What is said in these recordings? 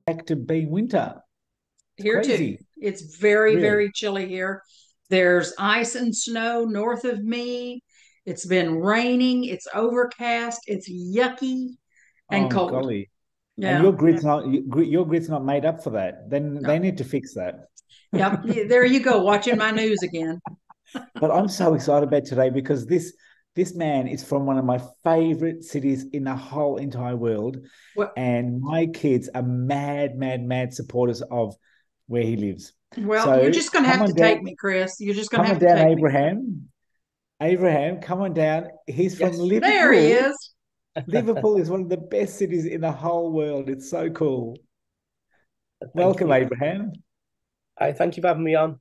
back to being winter. It's Here too. crazy, It's very, really. very chilly here. There's ice and snow north of me. It's been raining. It's overcast. It's yucky and Oh cold. golly. And Yeah. your grid's not made up for that. Then No. they need to fix that. Yep. There you go, watching my news again. But I'm so excited about today because this man is from one of my favorite cities in the whole entire world. Well, And my kids are mad, mad, mad supporters of where he lives. well, you're So just going to come have on to take down, me, Chris. You're just going to come on have to down, take me. Abraham. Abraham, come on down. He's from Yes. There he Liverpool. is. Liverpool is one of the best cities in the whole world. It's so cool. Thank Welcome, you. Abraham. I thank you for having me on.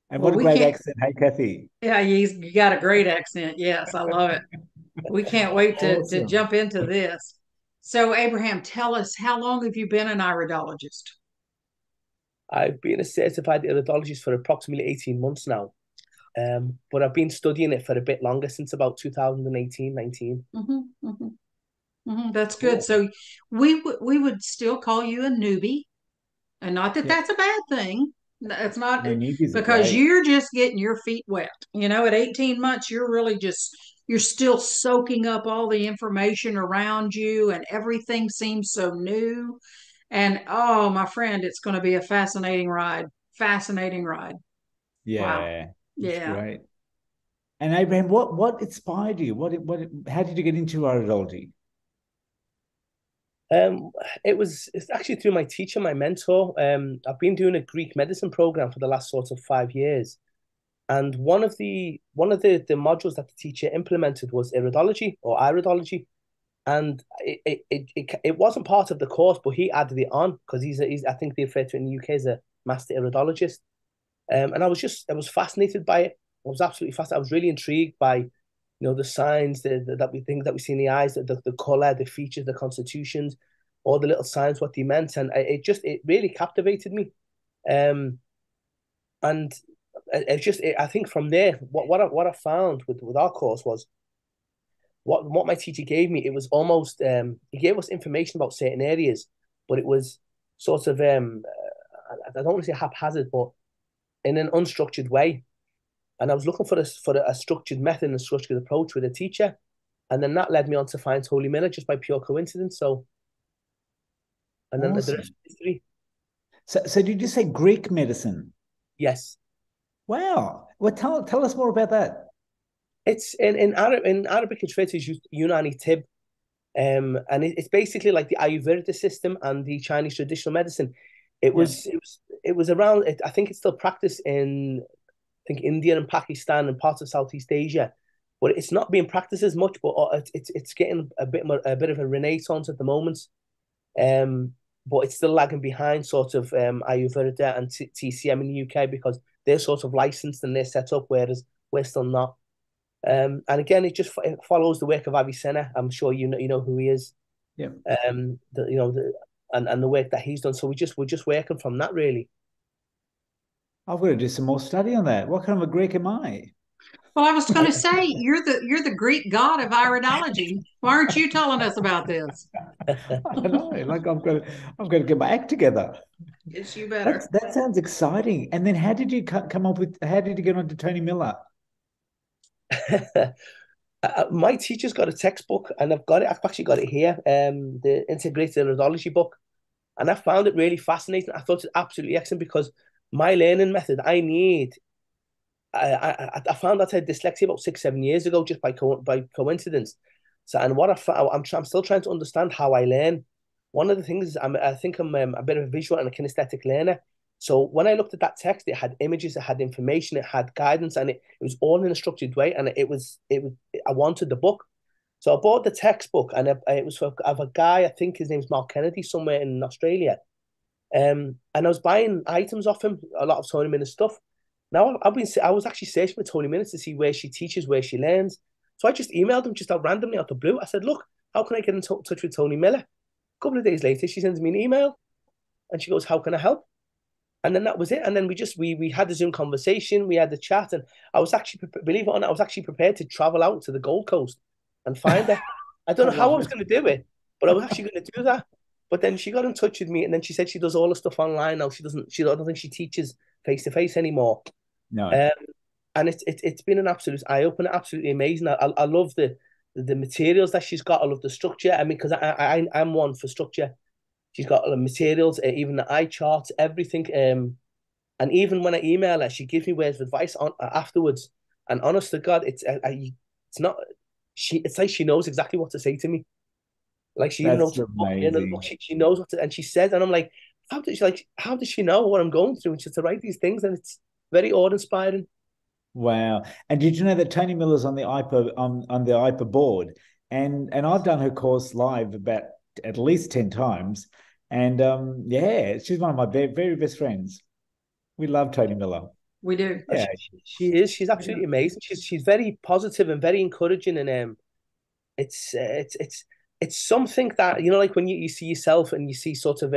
And Well, what a we great can't. accent. Hey, Kathy. Yeah, you got a great accent. Yes, I love it. We can't wait to Awesome. jump into this. So, Abraham, tell us, how long have you been an iridologist? I've been a certified iridologist for approximately 18 months now. But I've been studying it for a bit longer, since about 2018, 19. That's good. Cool. So, we would still call you a newbie, and not that Yeah. that's a bad thing. It's not, No, newbies are because great. you're just getting your feet wet. At 18 months, you're really just, you're still soaking up all the information around you, and everything seems so new. And oh, my friend, it's going to be a fascinating ride. Fascinating ride. Wow. Yeah, it's Yeah. great. And Abraham, what inspired you? How did you get into iridology? Um, it's actually through my teacher, my mentor. I've been doing a Greek medicine program for the last sort of 5 years. And one of the modules that the teacher implemented was iridology or iridology. And it wasn't part of the course, but he added it on because he's I think they refer to it in the UK as a master iridologist. And I was fascinated by it. I was absolutely fascinated. I was really intrigued by, the signs that we see in the eyes, the color, the features, the constitutions, all the little signs, what they meant, and it really captivated me. Um, and I think from there, what I found with our course was what my teacher gave me. It was almost he gave us information about certain areas, but it was sort of I don't want to say haphazard, but in an unstructured way. And I was looking for a structured method and a structured approach with a teacher, and then that led me on to find Holy Miller just by pure coincidence. So, and then the rest Awesome. is history. So did you say Greek medicine? Yes, Wow. Well, tell us more about that. it's in Arabic it's referred to as Unani Tib, and it's basically like the Ayurveda system and the Chinese traditional medicine. It Yeah. was it was it was around. I think it's still practiced in, I think, India and Pakistan and parts of Southeast Asia, but it's not being practiced as much. But it's getting a bit of a renaissance at the moment. Um, but it's still lagging behind sort of Ayurveda and TCM in the UK because they're sort of licensed and they're set up, whereas we're still not. And again, it follows the work of Avicenna. I'm sure you know who he is. Yeah. And the work that he's done. So we're just working from that really. I've got to do some more study on that. What kind of a Greek am I? Well, I was going to say, you're the Greek god of iridology. Why aren't you telling us about this? I know. Like I've got to get my act together. Yes, you better. That sounds exciting. And then how did you come up with? How did you get onto Tony Miller? My teacher's got a textbook, and I've actually got it here. The Integrated Iridology book, and I found it really fascinating. I thought it absolutely excellent because my learning method, I found out I had dyslexia about 6 7 years ago just by coincidence. So, and what I found, I'm still trying to understand how I learn. One of the things is I think I'm a bit of a visual and a kinesthetic learner. So when I looked at that text, it had images, it had information, it had guidance, and it was all in a structured way. And it was I wanted the book, so I bought the textbook, and it was of a guy. I think his name's Mark Kennedy, somewhere in Australia. And I was buying items off him, a lot of Tony Minutes stuff. Now I was actually searching for Tony Minutes to see where she teaches, where she learns. So I just emailed him just out randomly out the blue. I said, "Look, how can I get in touch with Tony Miller?" A couple of days later, she sends me an email, and she goes, "How can I help?" And then that was it. And then we had the Zoom conversation, we had the chat, and I was actually, believe it or not, I was actually prepared to travel out to the Gold Coast and find her. I don't I know how I love was it. going to do it, but I was actually going to do that. But then she got in touch with me, and then she said she does all the stuff online now. She doesn't. I don't think she teaches face to face anymore. No. Um, and it's been an absolute eye opener, absolutely amazing. I love the materials that she's got. I love the structure. I mean, because I'm one for structure. She's got the materials, even the eye charts, everything. And even when I email her, she gives me words of advice on afterwards. And honest to God, it's not she. It's like she knows exactly what to say to me. Like she even knows That's to put me in, and amazing. she knows what to. And she says, and I'm like, how does she know what I'm going through? And she's to write these things, and it's very awe inspiring. Wow. And did you know that Tony Miller's on the IPA on the IPA board? And I've done her course live about at least 10 times. And yeah, she's one of my very best friends. We love Tony Miller. We do. Yeah. She is. She's absolutely amazing. She's very positive and very encouraging, and it's something that like when you see yourself and you see sort of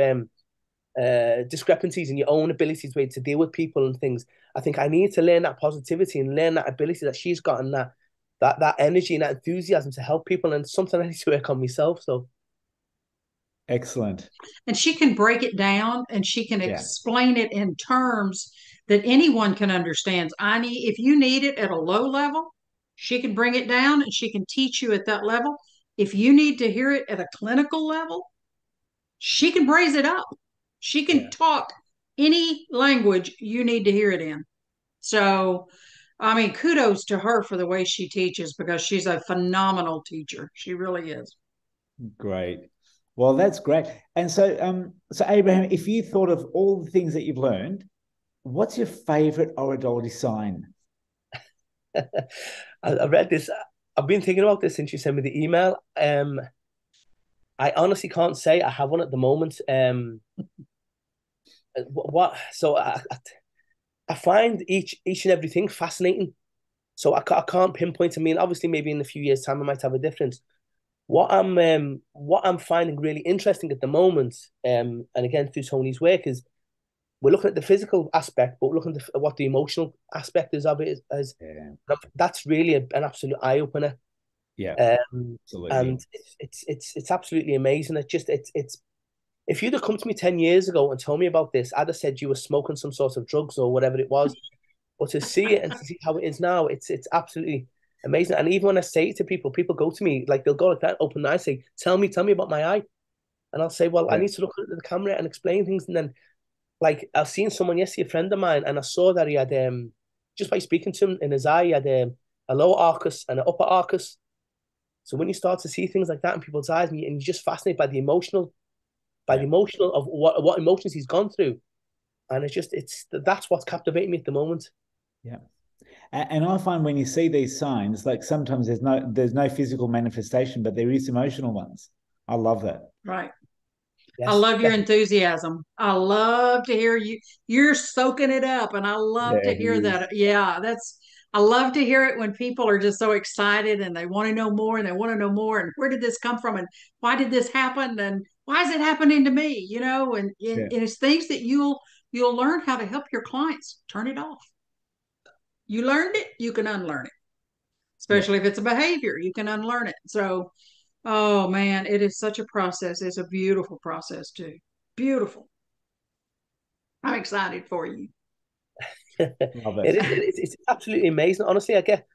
discrepancies in your own abilities to deal with people and things. I think I need to learn that positivity and learn that ability that she's got, and that energy and that enthusiasm to help people, and something I need to work on myself. So Excellent. And she can break it down and she can Yeah. explain it in terms that anyone can understand. If you need it at a low level, she can bring it down and she can teach you at that level. If you need to hear it at a clinical level, she can raise it up. She can Yeah. talk any language you need to hear it in. So, I mean, kudos to her for the way she teaches, because she's a phenomenal teacher. She really is. Great. Well, that's great. And so Abraham, if you thought of all the things that you've learned, what's your favorite Iridology sign? I read this. I've been thinking about this since you sent me the email. I honestly can't say I have one at the moment. What? So I find each and everything fascinating. So I can't pinpoint. I mean, obviously, maybe in a few years' time, I might have a difference. What I'm finding really interesting at the moment, and again through Tony's work, is we're looking at the physical aspect, but we're looking at what the emotional aspect is of it. Yeah. That's really an absolute eye opener. Yeah. Absolutely. And it's absolutely amazing. It's if you'd have come to me 10 years ago and told me about this, I'd have said you were smoking some sort of drugs or whatever it was. But to see it and to see how it is now, it's absolutely amazing. And even when I say it to people, people go to me, like they'll go like that, open eye, say, tell me about my eye. And I'll say, well, I need to look at the camera and explain things. And then, like, I've seen someone yesterday, a friend of mine, and I saw that he had, just by speaking to him in his eye, he had a lower arcus and an upper arcus. So when you start to see things like that in people's eyes, and you're just fascinated by the emotional of what emotions he's gone through. And that's what's captivating me at the moment. Yeah. And I find when you see these signs, like sometimes there's no physical manifestation, but there is emotional ones. I love that. Right. Yes, I love your enthusiasm. I love to hear you're soaking it up, and I love to hear that. Yeah, I love to hear it when people are just so excited and they want to know more and they want to know more, and where did this come from and why did this happen and why is it happening to me? And it's things that you'll learn how to help your clients turn it off. You learned it, you can unlearn it. Especially if it's a behavior, you can unlearn it. So, oh man, it is such a process. It's a beautiful process too. Beautiful. I'm excited for you. Love it. It's absolutely amazing. Honestly, I get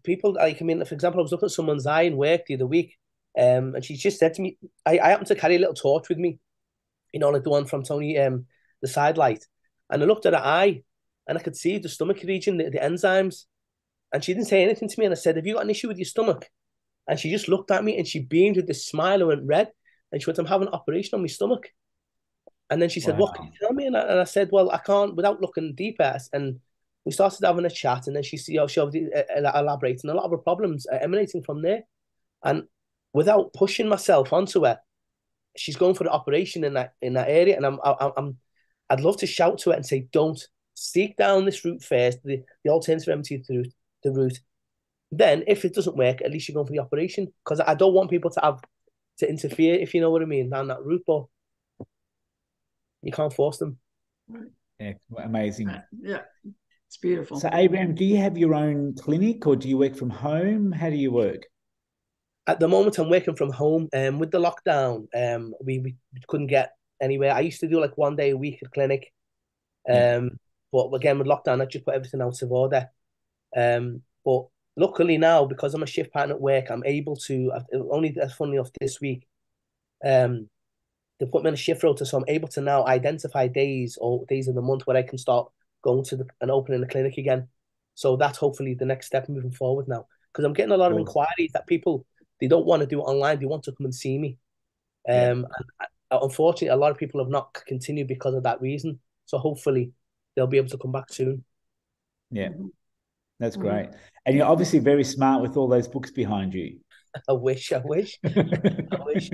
people like, I mean, for example, I was looking at someone's eye in work the other week, and she just said to me, I happen to carry a little torch with me, like the one from Tony, the side light, and I looked at her eye, and I could see the stomach region, the enzymes, and she didn't say anything to me, and I said, "Have you got an issue with your stomach?" And she just looked at me, and she beamed with this smile and went red, and she went, "I'm having an operation on my stomach." And then she said, "What can you tell me?" And I said, "Well, I can't without looking deeper." And we started having a chat, and then she elaborating a lot of her problems emanating from there. And without pushing myself onto her, she's going for the operation in that area. And I'd love to shout to her and say, "Don't seek down this route first, the alternative remedy the route. Then, if it doesn't work, at least you're going for the operation, because I don't want people to interfere, if you know what I mean, down that route. But you can't force them." Yeah, amazing. Yeah, it's beautiful. So, Abraham, do you have your own clinic or do you work from home? How do you work? At the moment, I'm working from home. With the lockdown, we couldn't get anywhere. I used to do like 1 day a week at clinic. Yeah. But again, with lockdown, I just put everything out of order. But luckily now, because I'm a shift pattern at work, I'm able to. Only funny enough this week, um, they put me on a shift rota, so I'm able to now identify days or days of the month where I can start going to and opening the clinic again. So that's hopefully the next step moving forward now, because I'm getting a lot of Cool. inquiries that people they don't want to do it online, they want to come and see me. Yeah. Unfortunately, a lot of people have not continued because of that reason. So hopefully they'll be able to come back soon. Yeah. Mhm. That's Mhm. great. And you're obviously very smart with all those books behind you. I wish, I wish, I wish.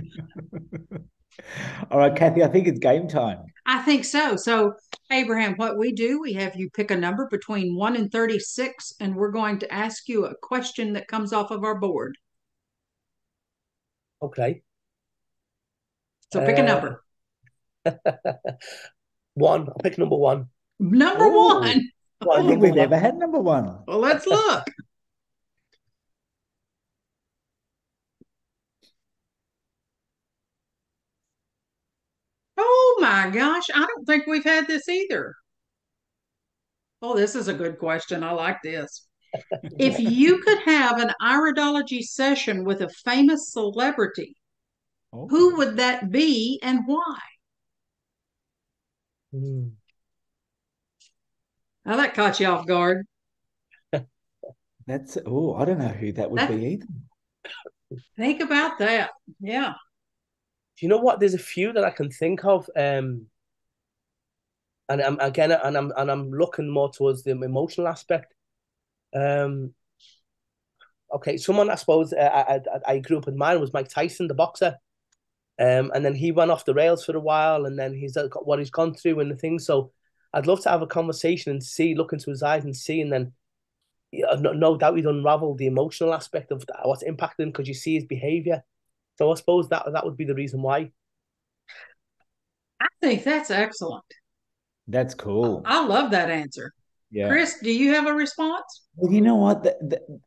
All right, Kathy, I think it's game time. I think so. So, Abraham, what we do, we have you pick a number between 1 and 36, and we're going to ask you a question that comes off of our board. Okay. So, pick a number. One. I'll pick number one. Number Oh, one. I don't One, think number we've one. ever had number one. Well, let's look. Oh my gosh, I don't think we've had this either. Oh, this is a good question. I like this. If you could have an iridology session with a famous celebrity, who Oh, would that be and why? Hmm. Now that caught you off guard. I don't know who that would be That either. think about that. Yeah. Do you know what? There's a few that I can think of. And I'm looking more towards the emotional aspect. Um, okay, someone I suppose I grew up admiring was Mike Tyson, the boxer. And then he went off the rails for a while, and then he's got what he's gone through and the things. So I'd love to have a conversation and see, look into his eyes and see, and then yeah, no doubt he'd unravel the emotional aspect of that, what's impacting him because you see his behavior. So I suppose that would be the reason why. I think that's excellent. That's cool. I love that answer. Yeah. Chris, do you have a response? Well, you know what?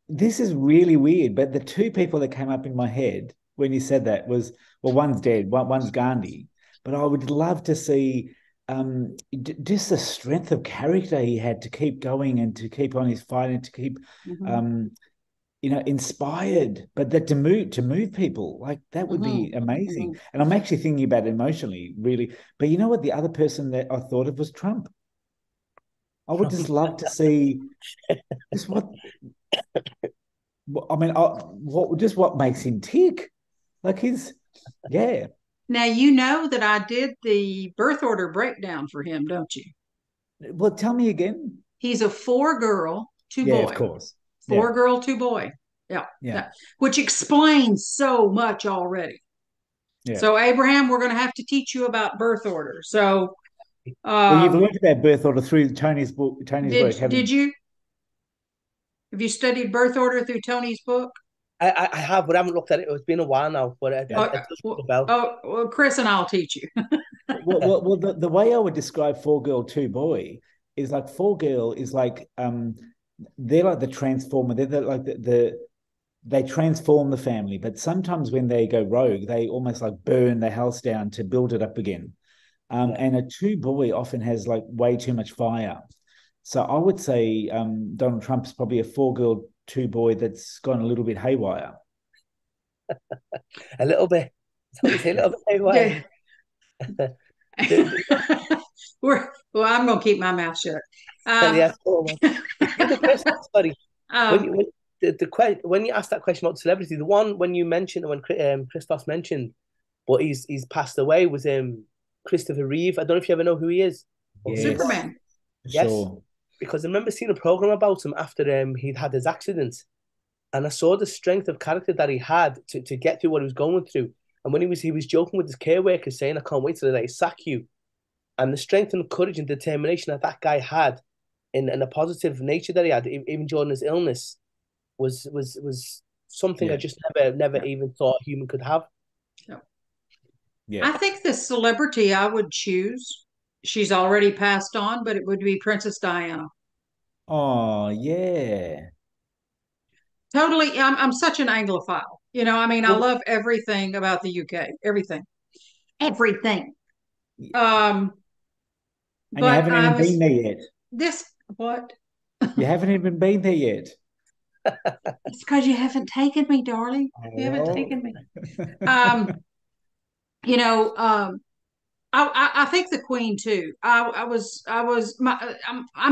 This is really weird, but the two people that came up in my head when you said that was, well, one's dead, one's Gandhi, but I would love to see just the strength of character he had to keep going and to keep on his fight and to keep Mhm. um, inspired, but that to move people like that would be Mhm. amazing. Mhm. And I'm actually thinking about it emotionally, really. But you know what? The other person that I thought of was Trump. I would just love to see just I mean, what makes him tick? Like yeah. Now you know that I did the birth order breakdown for him, don't you? Well, tell me again. He's a four girl, two Yeah, of boy. course. Yeah, Four girl, two boy. Yeah. yeah, That, which explains so much already. yeah. So Abraham, we're going to have to teach you about birth order. So Well, you've um learned about birth order through Tony's book, Tony's work, haven't did you? you have you studied birth order through Tony's book? I have, but I haven't looked at it. It's been a while now, but Yeah. it does ring a bell. Well, Chris and I'll teach you. Well, the way I would describe four girl, two boy is like four girl is like they're like the transformer. Like they transform the family, but sometimes when they go rogue, they almost like burn the house down to build it up again. Yeah. And a two boy often has like way too much fire. So I would say Donald Trump's probably a four girl, two boy that's gone a little bit haywire. A little bit. So you say a little bit anyway. Yeah. The, Well, I'm going to keep my mouth shut. yeah, the other question, sorry, when um, you when you asked that question about celebrity, the one when you mentioned when Christos mentioned, but he's passed away was Christopher Reeve. I don't know if you ever know who he is or who he was. Yes, Superman. for Yes, sure. because I remember seeing a program about him after he'd had his accident, and I saw the strength of character that he had to get through what he was going through. And when he was joking with his care workers, saying, "I can't wait till they sack you," and the strength and courage and determination that that guy had, in a positive nature that he had, even during his illness, was something I Yeah, just never even thought a human could have. yeah. I think the celebrity I would choose, she's already passed on, but it would be Princess Diana. Oh, yeah. Totally, I'm such an Anglophile. You know, I mean, I Well, love everything about the UK, everything, everything. Um, and you but haven't I even been was there yet. this what? You haven't even been there yet. It's because you haven't taken me, darling. You haven't Well, taken me. Um, you know, I think the Queen too. I'm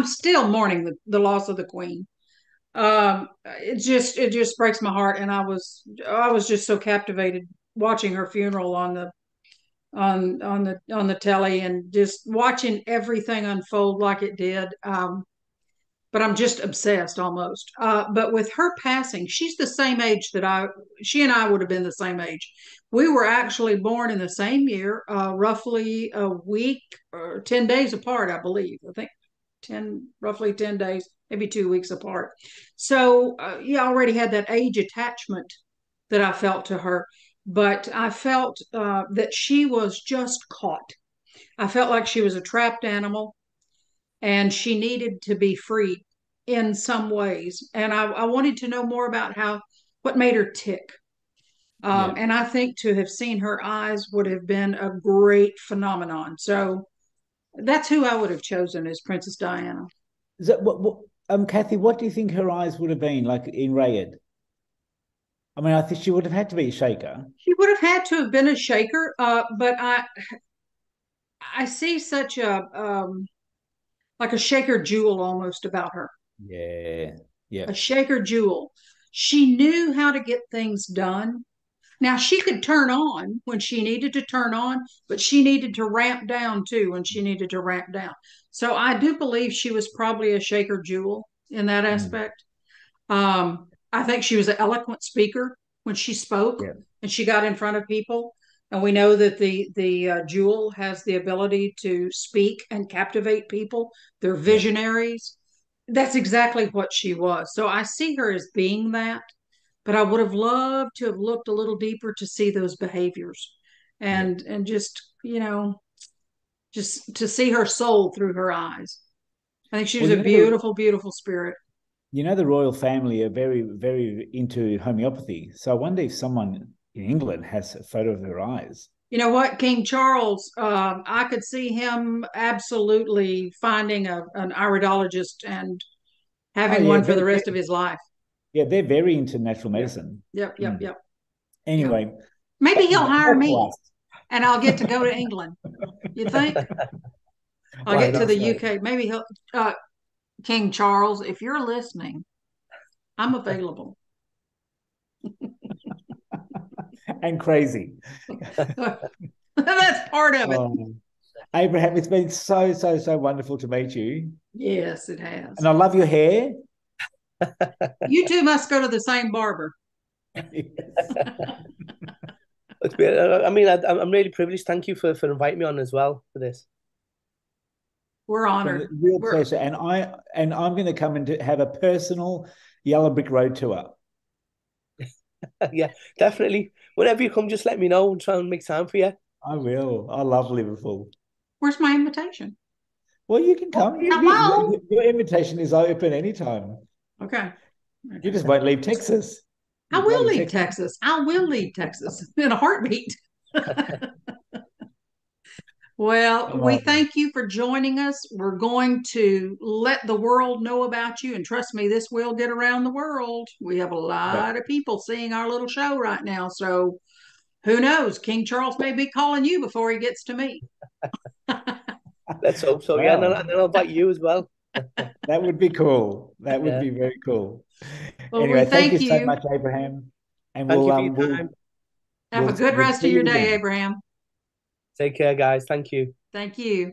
still mourning the loss of the Queen. It just breaks my heart, and I was just so captivated watching her funeral on the telly and just watching everything unfold like it did. But I'm just obsessed almost. But with her passing, she's the same age she and I would have been the same age. We were actually born in the same year, roughly a week or 10 days apart, I believe. I think roughly 10 days, maybe 2 weeks apart. So you already had that age attachment that I felt to her. But I felt that she was just caught. I felt like she was a trapped animal and she needed to be freed in some ways. And I wanted to know more about what made her tick. yeah. And I think to have seen her eyes would have been a great phenomenon. So that's who I would have chosen as Princess Diana. Is that Kathy, what do you think her eyes would have been like in Ragged? I mean, I think she would have had to be a shaker. She would have had to have been a shaker, but I see such a like a shaker jewel almost about her. Yeah. Yeah. A shaker jewel. She knew how to get things done. Now she could turn on when she needed to turn on, but she needed to ramp down too when she needed to ramp down. So I do believe she was probably a shaker jewel in that Mm. aspect. I think she was an eloquent speaker when she spoke Yeah. and she got in front of people. And we know that the jewel has the ability to speak and captivate people. They're Yeah. visionaries. That's exactly what she was. So I see her as being that, but I would have loved to have looked a little deeper to see those behaviors Yeah. and just, just to see her soul through her eyes. I think she was Well, a beautiful, beautiful spirit. the royal family are very, very into homeopathy. So I wonder if someone in England has a photo of her eyes. You know what, King Charles, I could see him absolutely finding an iridologist and Oh having yeah, one for the rest of his life. they're very into natural Yep, medicine. yep, yep, Mm. yep, yep. Anyway, Maybe he'll hire back to me us. and I'll get to go to England. You think? I'll Why get to not? the That's right. UK. Maybe King Charles, if you're listening, I'm available. And crazy. That's part of it. Oh, Abraham, it's been so, so, so wonderful to meet you. Yes, it has. And I love your hair. You two must go to the same barber. Yes. I mean, I'm really privileged. Thank you for inviting me on as well for this. We're It's been a honored. real We're pleasure. And I'm going to come and have a personal Yellow Brick Road tour. Yeah, definitely. Whenever you come, just let me know and try and make time for you. I will. I love Liverpool. Where's my invitation? Well, you can come. Hello. Your invitation is open anytime. Okay. You Okay. just won't leave Texas. I You will bloody leave Texas. Texas. I will leave Texas in a heartbeat. Well, we Oh, thank you for joining us. We're going to let the world know about you. And trust me, this will get around the world. We have a yeah. lot of people seeing our little show right now. So who knows? King Charles may be calling you before he gets to me. Let's hope so. Yeah, Wow. and then I'll invite you as well. That would be cool. That would Yeah. be very cool. Well, we Anyway, thank you thank so you. much, Abraham. And Thank we'll you for your time. Have a good we'll rest see of your you day, again. Abraham. Take care, guys. Thank you. Thank you.